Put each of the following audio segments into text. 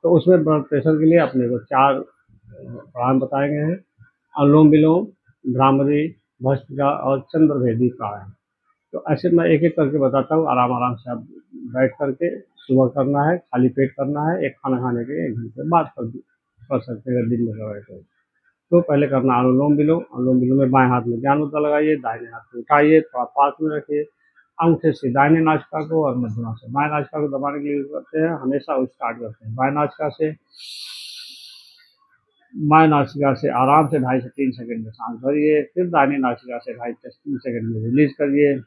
तो उसमें blood pressure के लिए अपने को 4 प्राणायाम बताए गए हैं। अनुलोम विलोम, भ्रामरी, भस्त्रिका और चंद्रभेदी प्राणायाम। तो ऐसे मैं एक एक करके बताता हूँ, आराम आराम से आप बैठ करके सुबह करना है, खाली पेट करना है, एक खाना खाने के 1 घंटे बाद कर सकते हैं अगर दिन में कर रहे तो। तो पहले करना अनुलोम विलोम। अनुलोम विलोम में बाएं हाथ में ज्ञान मुद्रा लगाइए, दाहिने हाथ में उठाइए, थोड़ा पास में रखिए, अंगूठे से दाहिने नासिका को और मध्यमा से बाएं नासिका को दबाने के लिए करते हैं। हमेशा स्टार्ट करते हैं बाएं नासिका से। बाएं नासिका से आराम से 2.5 से 3 सेकंड में सांस भरिए, फिर दाहिनी नासिका से 2.5 से 3 सेकंड में रिलीज करिए,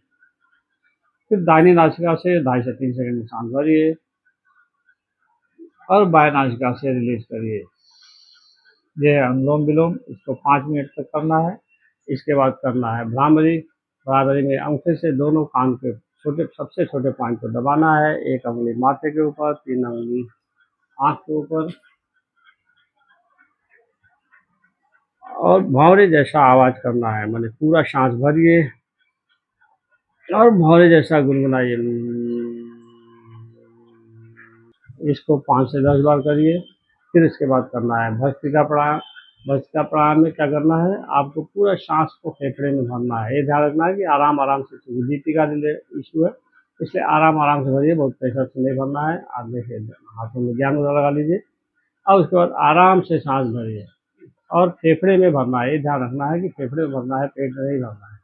फिर दाहिनी नासिका से 2.5 से 3 सेकंड में सांस भरिए और बाएं नासिका से रिलीज करिए। ये है अनुलोम विलोम, इसको 5 मिनट तक करना है। इसके बाद करना है भ्रामरी। भ्रामरी में अंगूठे से दोनों कान के सबसे छोटे पॉइंट को दबाना है, 1 अंगुली माथे के ऊपर, 3 अंगुली आंख के ऊपर, और भौरे जैसा आवाज करना है, माने पूरा सांस भरिए और भौरे जैसा गुनगुनाइए। इसको 5 से 10 बार करिए। फिर इसके बाद करना है भस्त्रिका प्राणायाम। भस्त्रिका प्राणायाम में क्या करना है, आपको पूरा सांस को फेफड़े में भरना है। ये ध्यान रखना है कि आराम आराम से, क्योंकि बीपी का इशू है, इसलिए आराम आराम से भरिए, बहुत प्रेशर से नहीं भरना है। आप देखिए हाथों में ज्ञान मुद्रा लगा लीजिए और उसके बाद आराम से सांस भरिए और फेफड़े में भरना है। ये ध्यान रखना है कि फेफड़े में भरना है, पेट में नहीं भरना है।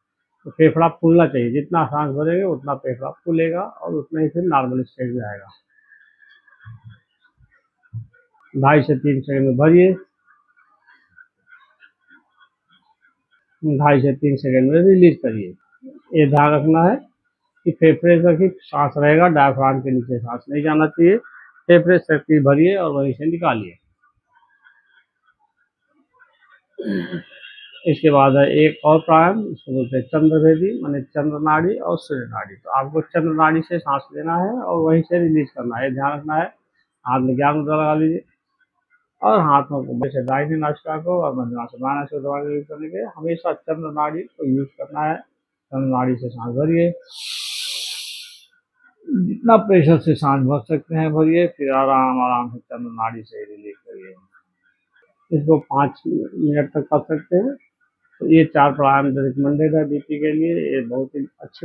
तो फेफड़ा फूलना चाहिए, जितना सांस भरेंगे उतना फेफड़ा फूलेगा और उतना ही फिर नॉर्मल स्टेज में आएगा। 2.5 से 3 सेकंड में भरिए, 2.5 से 3 सेकंड में रिलीज करिए। ये ध्यान रखना है कि फेफड़े तक ही सांस रहेगा, डायफ्राम के नीचे सांस नहीं जाना चाहिए। फेफड़े से भरिए और वहीं से निकालिए। इसके बाद है एक और प्राणायाम, इसको बोलते हैं चंद्रभेदी, माने चंद्र नाड़ी और सूर्य नाड़ी। तो आपको चंद्र नाड़ी से सांस लेना है और वहीं से रिलीज करना है, ध्यान रखना है। हाथ में ज्ञान मुद्रा लगा लीजिए और हाथों को वैसे दाहिने नासिका को और मध्यमा से बाएं नासिका को दबा के यूज करने के, हमेशा चंद्र नाड़ी को यूज करना है। चंद्र नाड़ी से सांस भरिए, जितना प्रेशर से सांस भर सकते हैं भरिए, फिर आराम आराम से चंद्र नाड़ी से रिलीज करिए। इसको 5 मिनट तक कर सकते हैं। तो ये 4 प्राणायाम रिकमेंडेड है बीपी के लिए, ये बहुत ही अच्छे